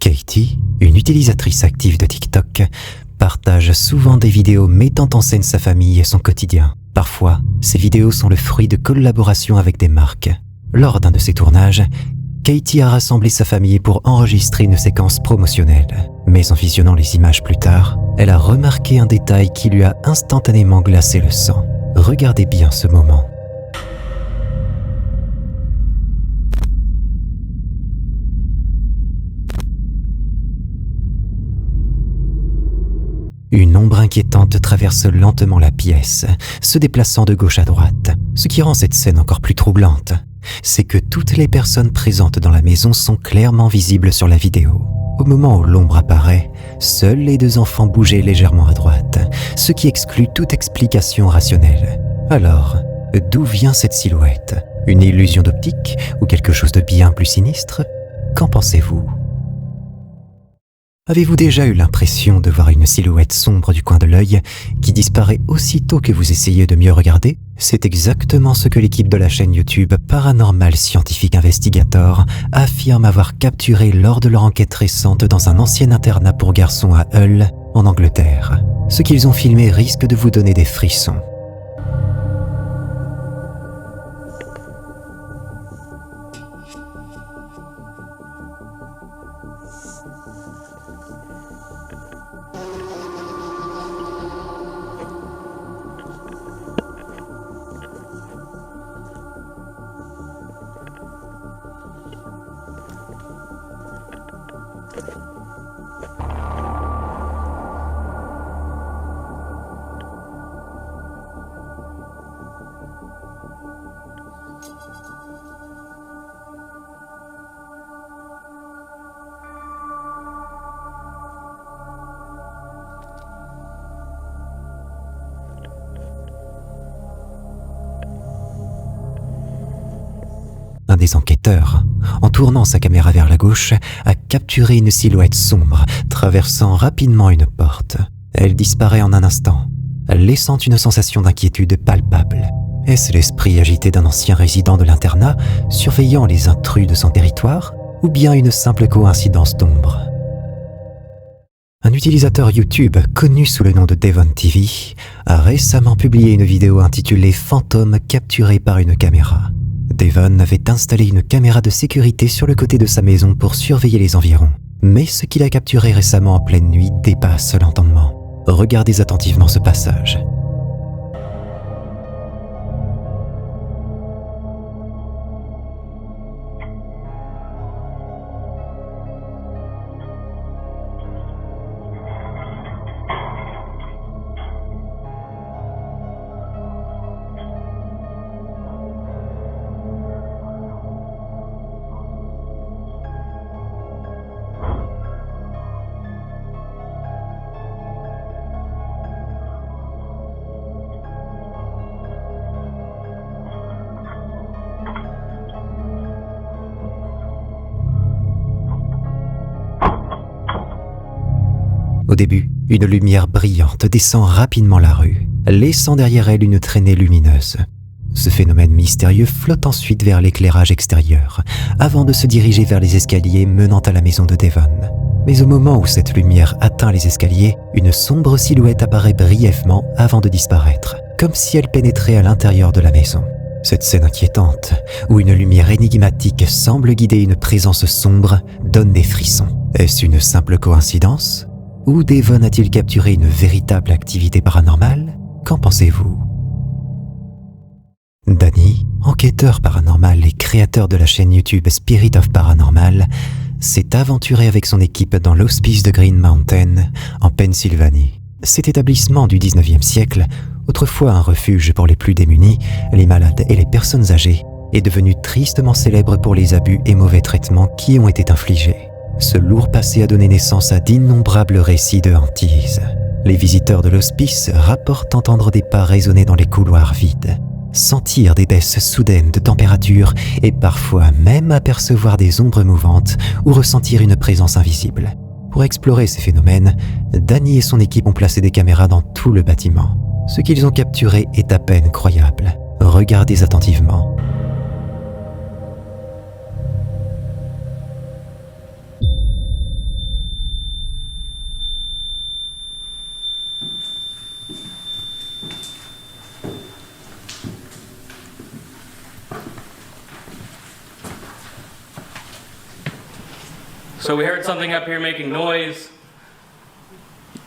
Katie, une utilisatrice active de TikTok, partage souvent des vidéos mettant en scène sa famille et son quotidien. Parfois, ces vidéos sont le fruit de collaborations avec des marques. Lors d'un de ces tournages, Katie a rassemblé sa famille pour enregistrer une séquence promotionnelle. Mais en visionnant les images plus tard, elle a remarqué un détail qui lui a instantanément glacé le sang. Regardez bien ce moment. Une ombre inquiétante traverse lentement la pièce, se déplaçant de gauche à droite. Ce qui rend cette scène encore plus troublante, c'est que toutes les personnes présentes dans la maison sont clairement visibles sur la vidéo. Au moment où l'ombre apparaît, seuls les deux enfants bougeaient légèrement à droite, ce qui exclut toute explication rationnelle. Alors, d'où vient cette silhouette? Une illusion d'optique ou quelque chose de bien plus sinistre? Qu'en pensez-vous? Avez-vous déjà eu l'impression de voir une silhouette sombre du coin de l'œil qui disparaît aussitôt que vous essayez de mieux regarder? C'est exactement ce que l'équipe de la chaîne YouTube Paranormal Scientific Investigator affirme avoir capturé lors de leur enquête récente dans un ancien internat pour garçons à Hull, en Angleterre. Ce qu'ils ont filmé risque de vous donner des frissons. Un des enquêteurs, en tournant sa caméra vers la gauche, a capturé une silhouette sombre traversant rapidement une porte. Elle disparaît en un instant, laissant une sensation d'inquiétude palpable. Est-ce l'esprit agité d'un ancien résident de l'internat, surveillant les intrus de son territoire, ou bien une simple coïncidence d'ombre? Un utilisateur YouTube connu sous le nom de Devon TV a récemment publié une vidéo intitulée « Fantôme capturé par une caméra ». Devon avait installé une caméra de sécurité sur le côté de sa maison pour surveiller les environs. Mais ce qu'il a capturé récemment en pleine nuit dépasse l'entendement. Regardez attentivement ce passage. Au début, une lumière brillante descend rapidement la rue, laissant derrière elle une traînée lumineuse. Ce phénomène mystérieux flotte ensuite vers l'éclairage extérieur, avant de se diriger vers les escaliers menant à la maison de Devon. Mais au moment où cette lumière atteint les escaliers, une sombre silhouette apparaît brièvement avant de disparaître, comme si elle pénétrait à l'intérieur de la maison. Cette scène inquiétante, où une lumière énigmatique semble guider une présence sombre, donne des frissons. Est-ce une simple coïncidence ? Ou Devon a-t-il capturé une véritable activité paranormale? Qu'en pensez-vous? Danny, enquêteur paranormal et créateur de la chaîne YouTube Spirit of Paranormal, s'est aventuré avec son équipe dans l'hospice de Green Mountain, en Pennsylvanie. Cet établissement du 19e siècle, autrefois un refuge pour les plus démunis, les malades et les personnes âgées, est devenu tristement célèbre pour les abus et mauvais traitements qui ont été infligés. Ce lourd passé a donné naissance à d'innombrables récits de hantises. Les visiteurs de l'hospice rapportent entendre des pas résonner dans les couloirs vides, sentir des baisses soudaines de température et parfois même apercevoir des ombres mouvantes ou ressentir une présence invisible. Pour explorer ces phénomènes, Danny et son équipe ont placé des caméras dans tout le bâtiment. Ce qu'ils ont capturé est à peine croyable. Regardez attentivement. So we heard something up here making noise.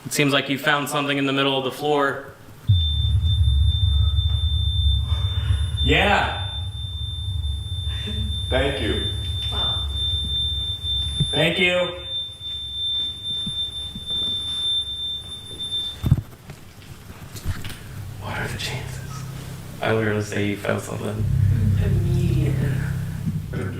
It seems like you found something in the middle of the floor. Yeah. Thank you. Thank you. What are the chances? I was gonna say you found something.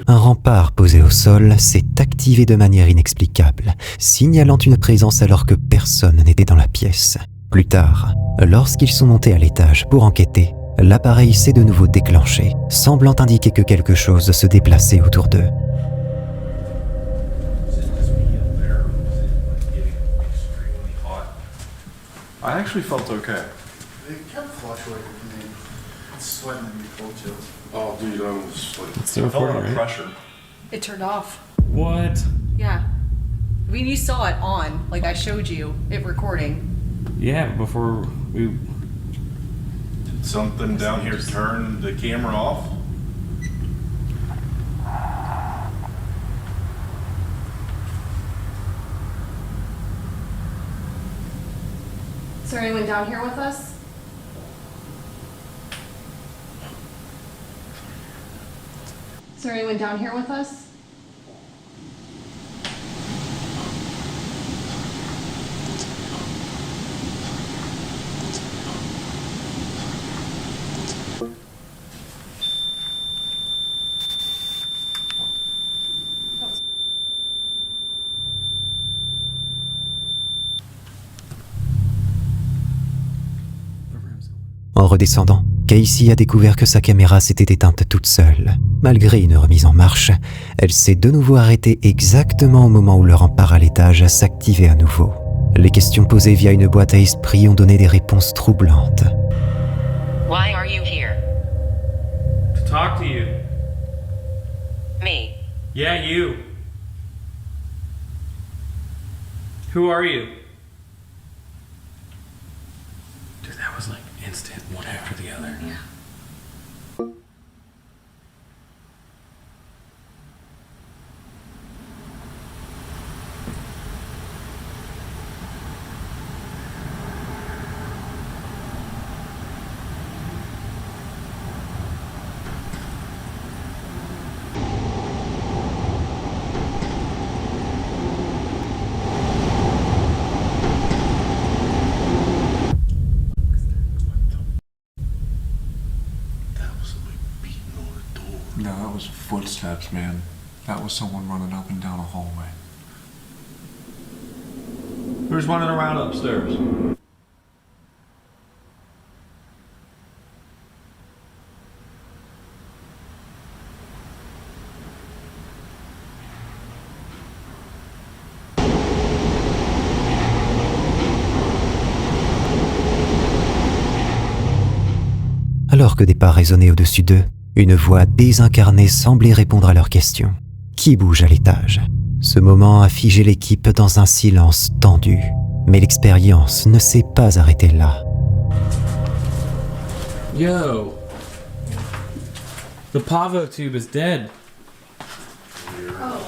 Un rempart posé au sol s'est activé de manière inexplicable, signalant une présence alors que personne n'était dans la pièce. Plus tard, lorsqu'ils sont montés à l'étage pour enquêter, l'appareil s'est de nouveau déclenché, semblant indiquer que quelque chose se déplaçait autour d'eux. I actually felt okay. It kept fluctuating for me. It's sweating me cold chills. Oh, dude, I was like, Still I felt a lot recording, of right? pressure. It turned off. What? Yeah. I mean, you saw it on. Like, I showed you it recording. Yeah, before we. Did something down here turn the camera off? Is there anyone down here with us? Is there anyone down here with us? En redescendant, Casey a découvert que sa caméra s'était éteinte toute seule. Malgré une remise en marche, elle s'est de nouveau arrêtée exactement au moment où le rempart à l'étage s'activait à nouveau. Les questions posées via une boîte à esprit ont donné des réponses troublantes. Why are you here? To talk to you. Me. Yeah, you. Who are you? Dude, that was like instant, one after the other. Yeah. That was somebody beating on the door. No, that was footsteps, man. That was someone running up and down a hallway. Who's running around upstairs? Alors que des pas résonnaient au-dessus d'eux, une voix désincarnée semblait répondre à leurs questions. Qui bouge à l'étage? Ce moment a figé l'équipe dans un silence tendu. Mais l'expérience ne s'est pas arrêtée là. Yo. The Pavo tube is dead. Oh.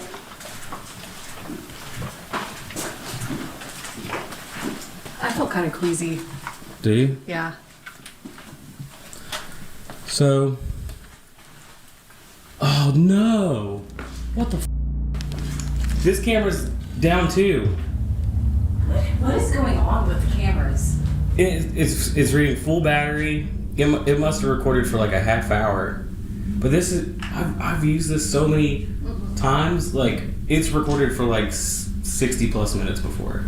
I felt kind of queasy. Do you? Yeah. So. Oh no! What the f? This camera's down too. What is going on with the cameras? It's reading full battery. It must have recorded for like a half hour. But this is I've used this so many times. Like it's recorded for like 60 plus minutes before.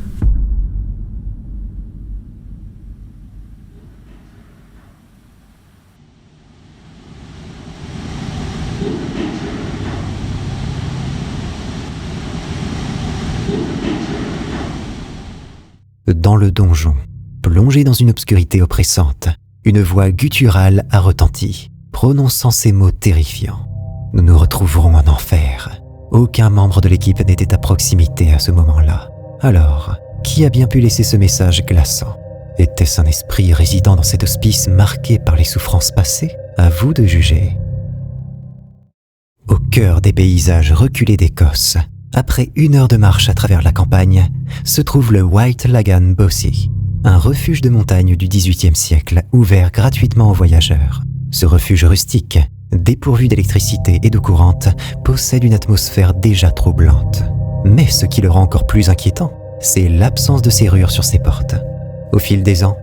Dans le donjon, plongé dans une obscurité oppressante, une voix gutturale a retenti, prononçant ces mots terrifiants. Nous nous retrouverons en enfer. Aucun membre de l'équipe n'était à proximité à ce moment-là. Alors, qui a bien pu laisser ce message glaçant? Était-ce un esprit résidant dans cet hospice marqué par les souffrances passées? À vous de juger. Au cœur des paysages reculés d'Écosse, Après 1 heure de marche à travers la campagne, se trouve le White Lagan Bossy, un refuge de montagne du XVIIIe siècle ouvert gratuitement aux voyageurs. Ce refuge rustique, dépourvu d'électricité et d'eau courante, possède une atmosphère déjà troublante. Mais ce qui le rend encore plus inquiétant, c'est l'absence de serrure sur ses portes. Au fil des ans,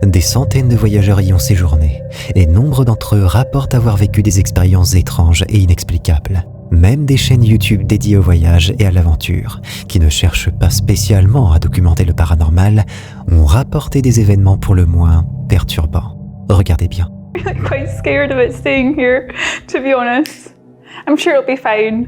des centaines de voyageurs y ont séjourné, et nombre d'entre eux rapportent avoir vécu des expériences étranges et inexplicables. Même des chaînes YouTube dédiées au voyage et à l'aventure, qui ne cherchent pas spécialement à documenter le paranormal, ont rapporté des événements pour le moins perturbants. Regardez bien. I'm quite scared about staying here, to be honest. I'm sure it'll be fine.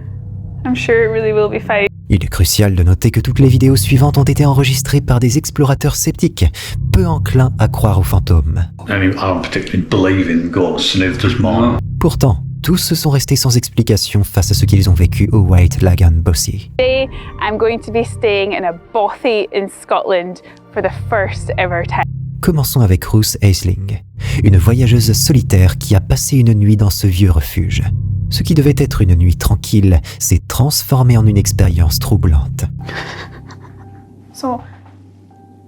I'm sure it really will be fine. Il est crucial de noter que toutes les vidéos suivantes ont été enregistrées par des explorateurs sceptiques, peu enclins à croire aux fantômes. I don't particularly believe in ghosts, neither does mine. Pourtant, tous se sont restés sans explication face à ce qu'ils ont vécu au White Lagan Bossy. Today, I'm going to be staying in a bothy in Scotland for the first ever time. Commençons avec Ruth Aisling, une voyageuse solitaire qui a passé une nuit dans ce vieux refuge. Ce qui devait être une nuit tranquille s'est transformé en une expérience troublante. So,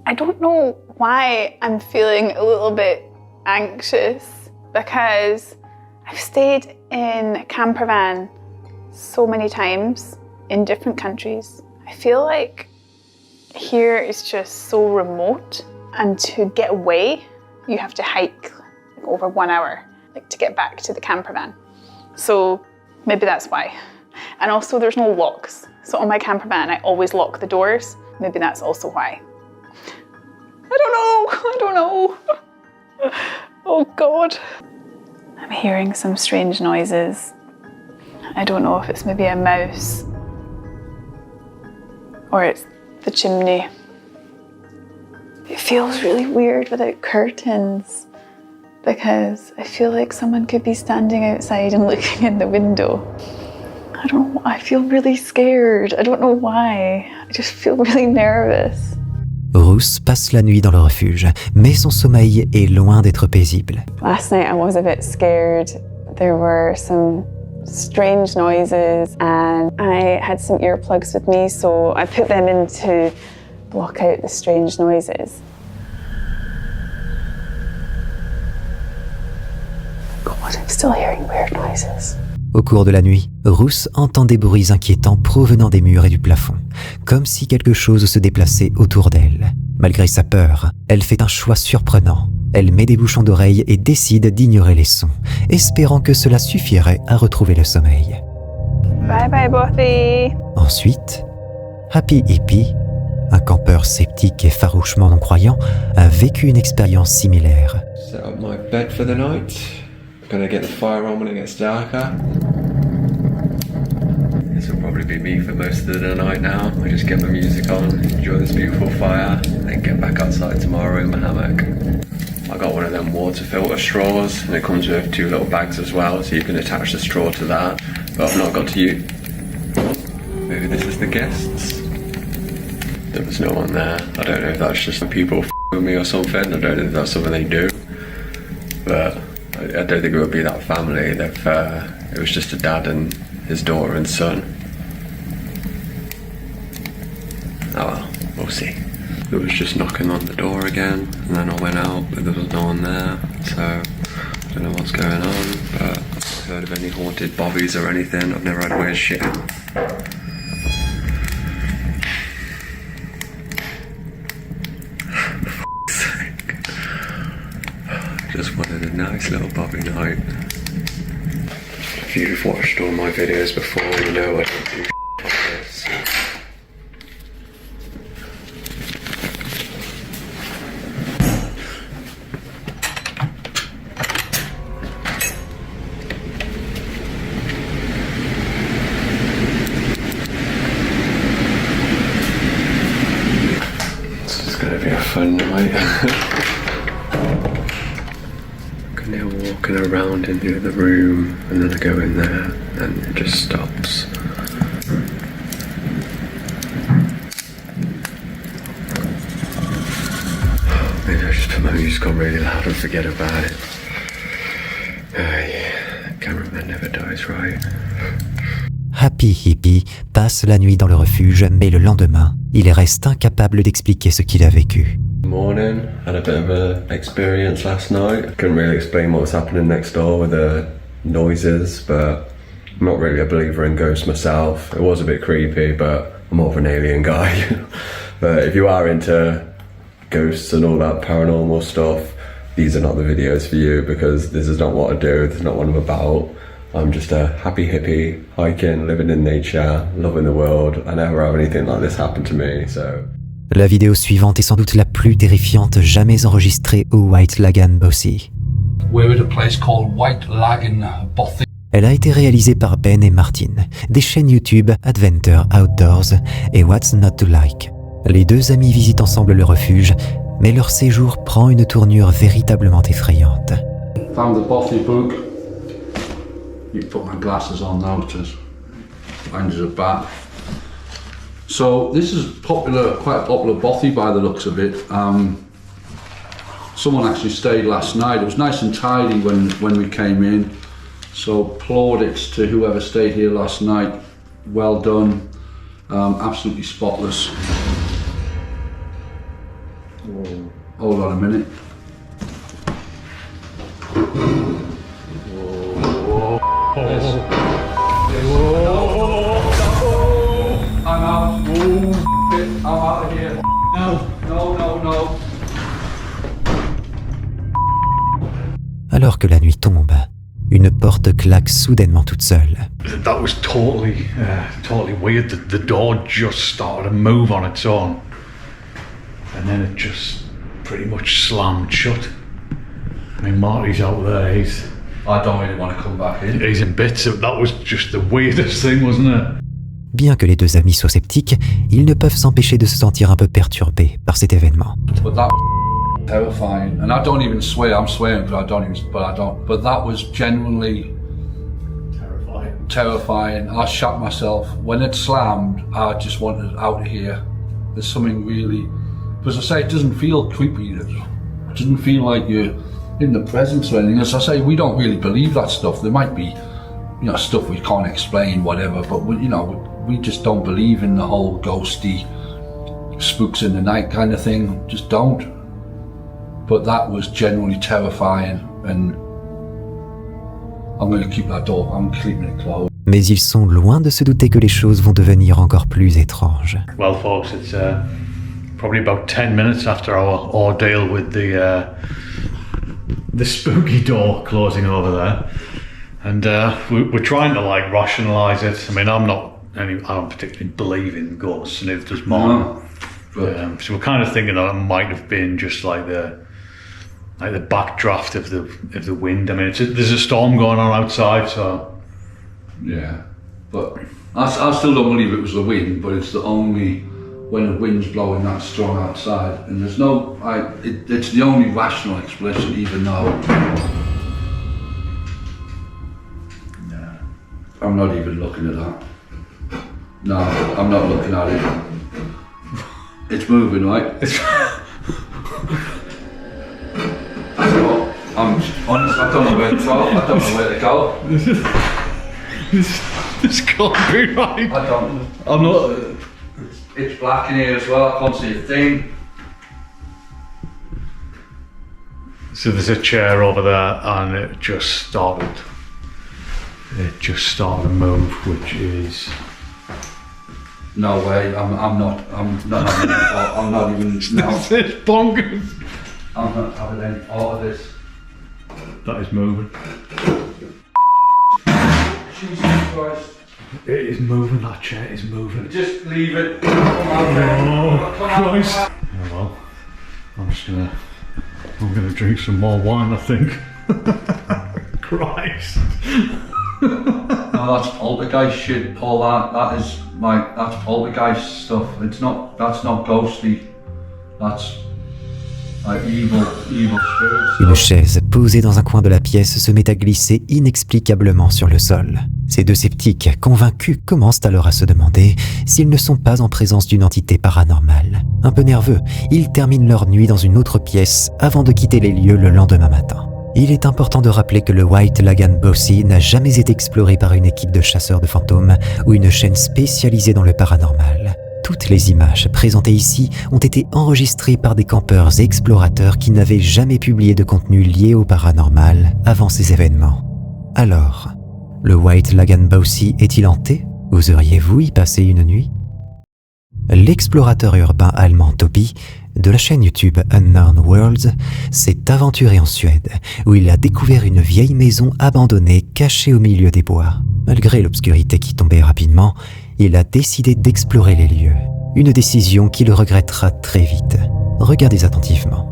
I don't know why I'm feeling a little bit anxious because I've stayed in a camper van so many times in different countries. I feel like here is just so remote, and to get away, you have to hike over 1 hour, to get back to the camper van. So maybe that's why. And also there's no locks. So on my camper van, I always lock the doors. Maybe that's also why. I don't know. Oh God. I'm hearing some strange noises. I don't know if it's maybe a mouse or it's the chimney. It feels really weird without curtains because I feel like someone could be standing outside and looking in the window. I don't know, I feel really scared. I don't know why. I just feel really nervous. Ruth passe la nuit dans le refuge, mais son sommeil est loin d'être paisible. Last night I was a bit scared. There were some strange noises and I had some earplugs with me, so I put them in to block out the strange noises. God, I'm still hearing weird noises. Au cours de la nuit, Ruth entend des bruits inquiétants provenant des murs et du plafond, comme si quelque chose se déplaçait autour d'elle. Malgré sa peur, elle fait un choix surprenant. Elle met des bouchons d'oreilles et décide d'ignorer les sons, espérant que cela suffirait à retrouver le sommeil. Bye bye, Bothy. Ensuite, Happy Hippie, un campeur sceptique et farouchement non-croyant, a vécu une expérience similaire. Set up my bed for the night. Gonna get the fire on when it gets darker. This will probably be me for most of the night now. I just get my music on, enjoy this beautiful fire, and then get back outside tomorrow in my hammock. I got one of them water filter straws, and it comes with 2 little bags as well, so you can attach the straw to that. But I've not got to use. Maybe this is the guests. There was no one there. I don't know if that's just people with me or something. I don't know if that's something they do. But I don't think it would be that family. It was just a dad and his daughter and son. Oh well, we'll see. It was just knocking on the door again, and then I went out, but there was no one there, so I don't know what's going on, but I've heard of any haunted bobbies or anything. I've never had weird shit. Just wanted a nice little bobby night. If you've watched all my videos before, you know I don't do like this. This is gonna be a fun night. Now walking around into the room, and then I go in there and it just stops. Maybe I just put my music on really loud and forget about it. Yeah, cameraman never dies, right? Happy Hippie passe la nuit dans le refuge, mais le lendemain, il reste incapable d'expliquer ce qu'il a vécu. Morning, had a bit of a experience last night. Couldn't really explain what was happening next door with the noises, but I'm not really a believer in ghosts myself. It was a bit creepy, but I'm more of an alien guy. But if you are into ghosts and all that paranormal stuff, these are not the videos for you, because this is not what I do, this is not what I'm about. I'm just a happy hippie, hiking, living in nature, loving the world. I never have anything like this happen to me, so... La vidéo suivante est sans doute la plus terrifiante jamais enregistrée au White Lagan Bothy. We're at a place called White Lagan Bothy. Elle a été réalisée par Ben et Martin, des chaînes YouTube Adventure Outdoors et What's Not to Like. Les deux amis visitent ensemble le refuge, mais leur séjour prend une tournure véritablement effrayante. Found the Bothy book. You put my glasses on now to find us a bat. So this is popular, quite a popular bothy by the looks of it. Someone actually stayed last night. It was nice and tidy when we came in. So plaudits to whoever stayed here last night. Well done, absolutely spotless. Whoa. Hold on a minute. Whoa. I'm out. I'm out of here. No. Alors que la nuit tombe, une porte claque soudainement toute seule. That was totally weird. The door just started to move on its own, and then it just pretty much slammed shut. I mean, Marty's out there. I don't really want to come back in. He's in bits. That was just the weirdest thing, wasn't it? Bien que les deux amis soient sceptiques, ils ne peuvent s'empêcher de se sentir un peu perturbés par cet événement. But that was terrifying, and I don't even swear. I'm swearing because I don't. But that was genuinely terrifying. I shot myself when it slammed. I just wanted out of here. There's something really, because I say it doesn't feel creepy. It doesn't feel like you're in the presence or anything. As I say, we don't really believe that stuff. There might be, stuff we can't explain, whatever. But we just don't believe in the whole ghosty, spooks in the night kind of thing. Just don't. But that was genuinely terrifying, and I'm going to keep that door. I'm keeping it closed. Mais ils sont loin de se douter que les choses vont devenir encore plus étranges. Well, folks, it's probably about 10 minutes after our ordeal with the spooky door closing over there, and we're trying to rationalise it. I mean, I don't particularly believe in ghosts, and neither does Martin. No. So we're kind of thinking that it might have been just like the backdraft of the wind. I mean, there's a storm going on outside, so yeah. But I still don't believe it was the wind, but it's the only when the wind's blowing that strong outside, and there's no. It's the only rational explanation, even though. Yeah. I'm not even looking at that. No, I'm not looking at it. It's moving, right? I'm honest, I don't know where to go. I don't know where to go. This can't be right. I'm not. It's black in here as well. I can't see a thing. So there's a chair over there, and it just started to move, which is. No way. I'm not even. No. It's bonkers. I'm not having any part of this. That is moving. Jesus Christ. It is moving, that chair is moving. Just leave it. Come on, Christ. Oh well, I'm gonna drink some more wine, I think. Christ. No, that's poltergeist shit, Paul. That's poltergeist stuff. That's not ghostly. That's evil spirits. Une chaise posée dans un coin de la pièce se met à glisser inexplicablement sur le sol. Ces deux sceptiques, convaincus, commencent alors à se demander s'ils ne sont pas en présence d'une entité paranormale. Un peu nerveux, ils terminent leur nuit dans une autre pièce avant de quitter les lieux le lendemain matin. Il est important de rappeler que le White Lagan Bossy n'a jamais été exploré par une équipe de chasseurs de fantômes ou une chaîne spécialisée dans le paranormal. Toutes les images présentées ici ont été enregistrées par des campeurs et explorateurs qui n'avaient jamais publié de contenu lié au paranormal avant ces événements. Alors, le White Lagan Bossy est-il hanté? Oseriez-vous y passer une nuit? L'explorateur urbain allemand Toby, de la chaîne YouTube Unknown Worlds, s'est aventuré en Suède, où il a découvert une vieille maison abandonnée cachée au milieu des bois. Malgré l'obscurité qui tombait rapidement, il a décidé d'explorer les lieux. Une décision qu'il regrettera très vite. Regardez attentivement.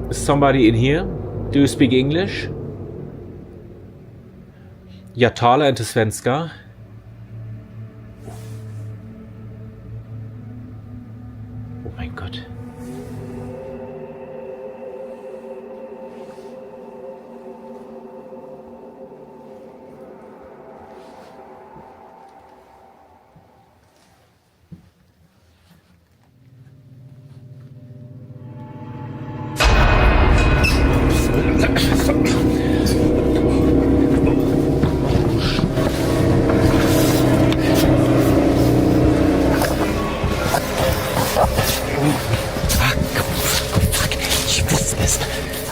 Is somebody in here? Do you speak English? Jag talar inte svenska. Oh mein Gott.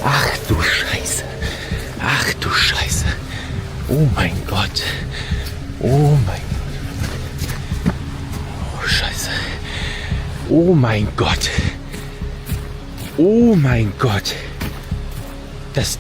Ach du Scheiße. Ach du Scheiße. Oh mein Gott. Oh mein Gott. Oh Scheiße. Oh mein Gott. Oh mein Gott. Das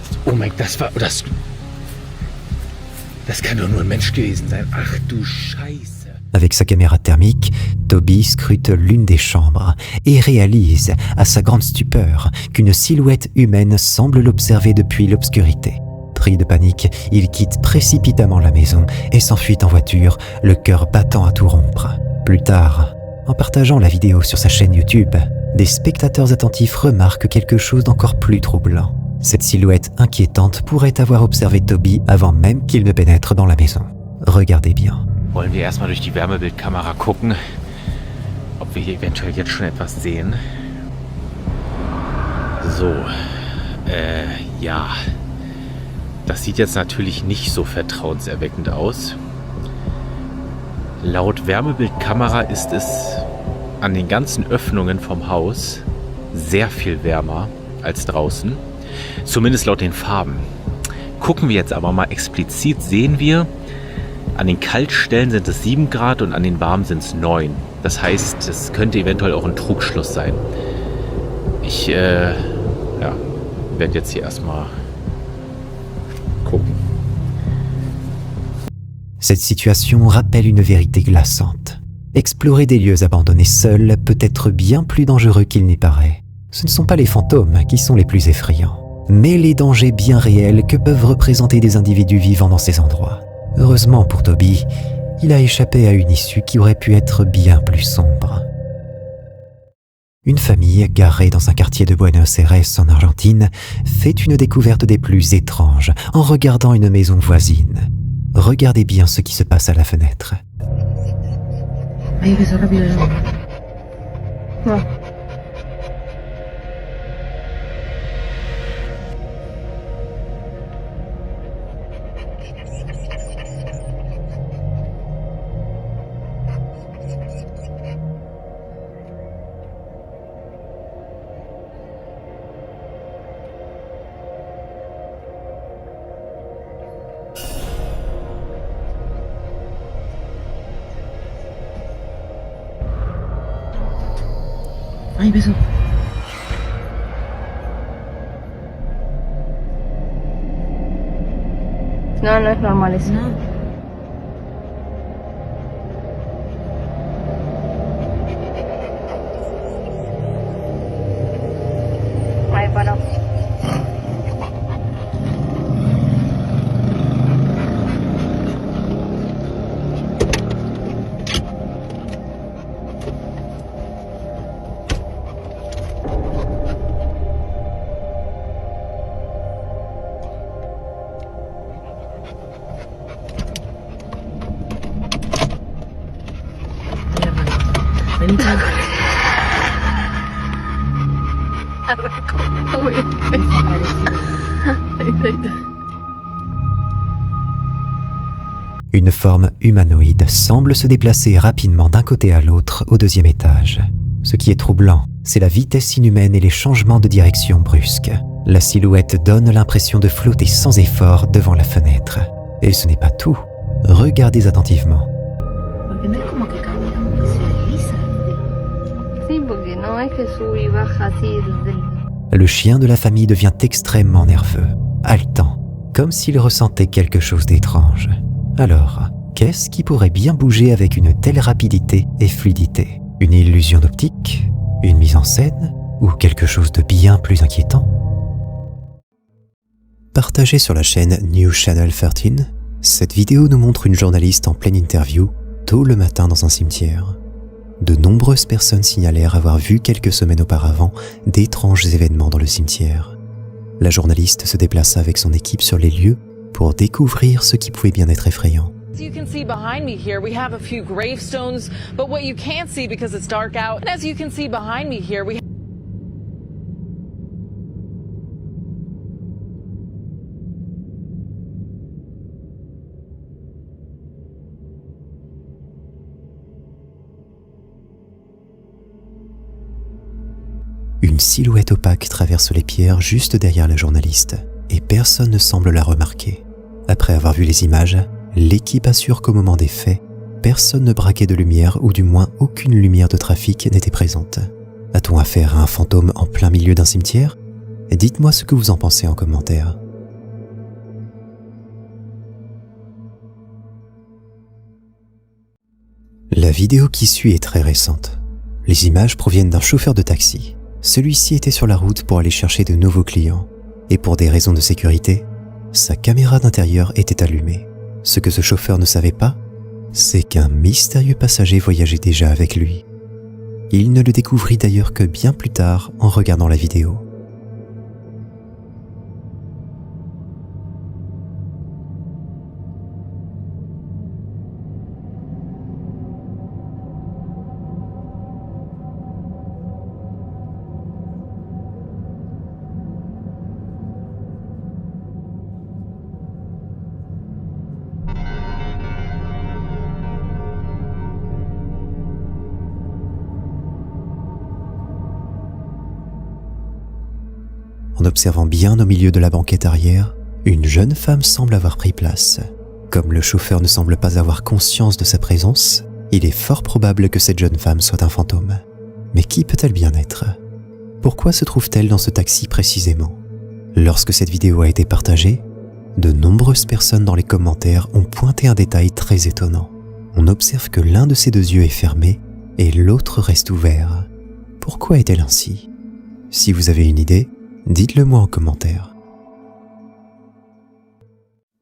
kann doch nur ein Mensch gewesen sein. Ach du Scheiße. Avec sa caméra thermique, Toby scrute l'une des chambres et réalise, à sa grande stupeur, qu'une silhouette humaine semble l'observer depuis l'obscurité. Pris de panique, il quitte précipitamment la maison et s'enfuit en voiture, le cœur battant à tout rompre. Plus tard, en partageant la vidéo sur sa chaîne YouTube, des spectateurs attentifs remarquent quelque chose d'encore plus troublant. Cette silhouette inquiétante pourrait avoir observé Toby avant même qu'il ne pénètre dans la maison. Regardez bien. Wollen wir erstmal durch die Wärmebildkamera gucken, ob wir hier eventuell jetzt schon etwas sehen. So, ja. Das sieht jetzt natürlich nicht so vertrauenserweckend aus. Laut Wärmebildkamera ist es an den ganzen Öffnungen vom Haus sehr viel wärmer als draußen. Zumindest laut den Farben. Gucken wir jetzt aber mal explizit, sehen wir, an den Kaltstellen sind es 7 Grad und an den warmen sind es 9. Das heißt, es könnte eventuell auch ein Trugschluss sein. Ich werde jetzt hier erstmal gucken. Cette situation rappelle une vérité glaçante. Explorer des lieux abandonnés seuls peut être bien plus dangereux qu'il n'y paraît. Ce ne sont pas les fantômes qui sont les plus effrayants, mais les dangers bien réels que peuvent représenter des individus vivant dans ces endroits. Heureusement pour Toby, il a échappé à une issue qui aurait pu être bien plus sombre. Une famille garée dans un quartier de Buenos Aires en Argentine fait une découverte des plus étranges en regardant une maison voisine. Regardez bien ce qui se passe à la fenêtre. Hay beso. No, no es normal eso. No. Ahí paró. Une forme humanoïde semble se déplacer rapidement d'un côté à l'autre au deuxième étage. Ce qui est troublant, c'est la vitesse inhumaine et les changements de direction brusques. La silhouette donne l'impression de flotter sans effort devant la fenêtre. Et ce n'est pas tout. Regardez attentivement. Le chien de la famille devient extrêmement nerveux, haletant, comme s'il ressentait quelque chose d'étrange. Alors, qu'est-ce qui pourrait bien bouger avec une telle rapidité et fluidité? Une illusion d'optique? Une mise en scène? Ou quelque chose de bien plus inquiétant? Partagée sur la chaîne New Channel 13, cette vidéo nous montre une journaliste en pleine interview, tôt le matin dans un cimetière. De nombreuses personnes signalèrent avoir vu quelques semaines auparavant d'étranges événements dans le cimetière. La journaliste se déplaça avec son équipe sur les lieux pour découvrir ce qui pouvait bien être effrayant. As you can see behind me here, we have a few gravestones, but what you can't see because it's dark out, and as you can see behind me here, we Une silhouette opaque traverse les pierres juste derrière la journaliste, et personne ne semble la remarquer. Après avoir vu les images, l'équipe assure qu'au moment des faits, personne ne braquait de lumière ou du moins aucune lumière de trafic n'était présente. A-t-on affaire à un fantôme en plein milieu d'un cimetière? Dites-moi ce que vous en pensez en commentaire. La vidéo qui suit est très récente. Les images proviennent d'un chauffeur de taxi. Celui-ci était sur la route pour aller chercher de nouveaux clients. Et pour des raisons de sécurité, sa caméra d'intérieur était allumée. Ce que ce chauffeur ne savait pas, c'est qu'un mystérieux passager voyageait déjà avec lui. Il ne le découvrit d'ailleurs que bien plus tard en regardant la vidéo. En observant bien au milieu de la banquette arrière, une jeune femme semble avoir pris place. Comme le chauffeur ne semble pas avoir conscience de sa présence, il est fort probable que cette jeune femme soit un fantôme. Mais qui peut-elle bien être? Pourquoi se trouve-t-elle dans ce taxi précisément? Lorsque cette vidéo a été partagée, de nombreuses personnes dans les commentaires ont pointé un détail très étonnant. On observe que l'un de ses deux yeux est fermé et l'autre reste ouvert. Pourquoi est-elle ainsi? Si vous avez une idée, dites-le moi en commentaire.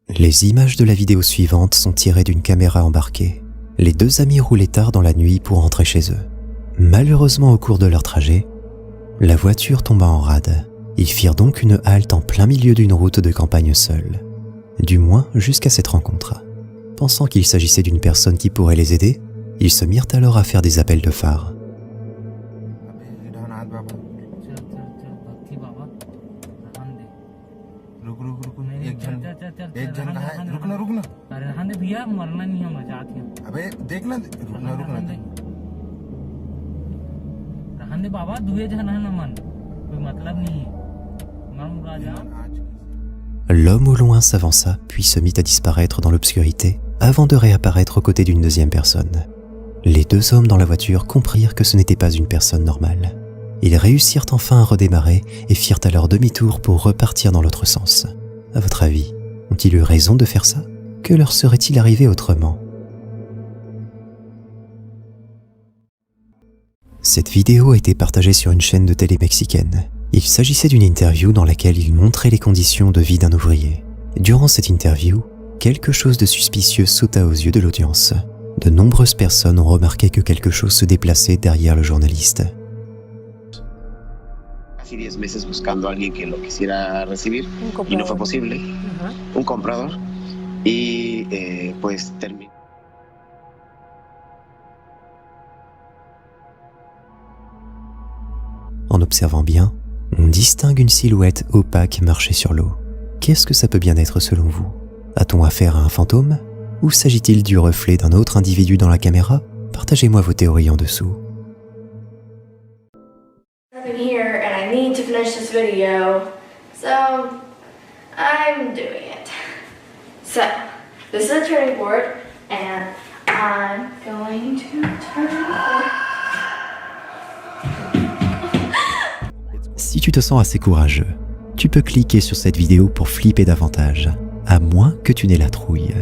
Les images de la vidéo suivante sont tirées d'une caméra embarquée. Les deux amis roulaient tard dans la nuit pour rentrer chez eux. Malheureusement, au cours de leur trajet, la voiture tomba en rade. Ils firent donc une halte en plein milieu d'une route de campagne seule. Du moins jusqu'à cette rencontre. Pensant qu'il s'agissait d'une personne qui pourrait les aider, ils se mirent alors à faire des appels de phare. L'homme au loin s'avança, puis se mit à disparaître dans l'obscurité, avant de réapparaître aux côtés d'une deuxième personne. Les deux hommes dans la voiture comprirent que ce n'était pas une personne normale. Ils réussirent enfin à redémarrer et firent alors demi-tour pour repartir dans l'autre sens. À votre avis, ont-ils eu raison de faire ça? Que leur serait-il arrivé autrement? Cette vidéo a été partagée sur une chaîne de télé mexicaine. Il s'agissait d'une interview dans laquelle il montrait les conditions de vie d'un ouvrier. Durant cette interview, quelque chose de suspicieux sauta aux yeux de l'audience. De nombreuses personnes ont remarqué que quelque chose se déplaçait derrière le journaliste. Casi 10 meses buscando a alguien que lo quisiera recibir y no fue posible. Un comprador y pues terminó. observant bien, on distingue une silhouette opaque marcher sur l'eau. Qu'est-ce que ça peut bien être selon vous? A-t-on affaire à un fantôme? Ou s'agit-il du reflet d'un autre individu dans la caméra? Partagez-moi vos théories en dessous. Here and I need to finish this video, so I'm doing it. So this is a turning board and I'm going to turn it. Si tu te sens assez courageux, tu peux cliquer sur cette vidéo pour flipper davantage, à moins que tu n'aies la trouille.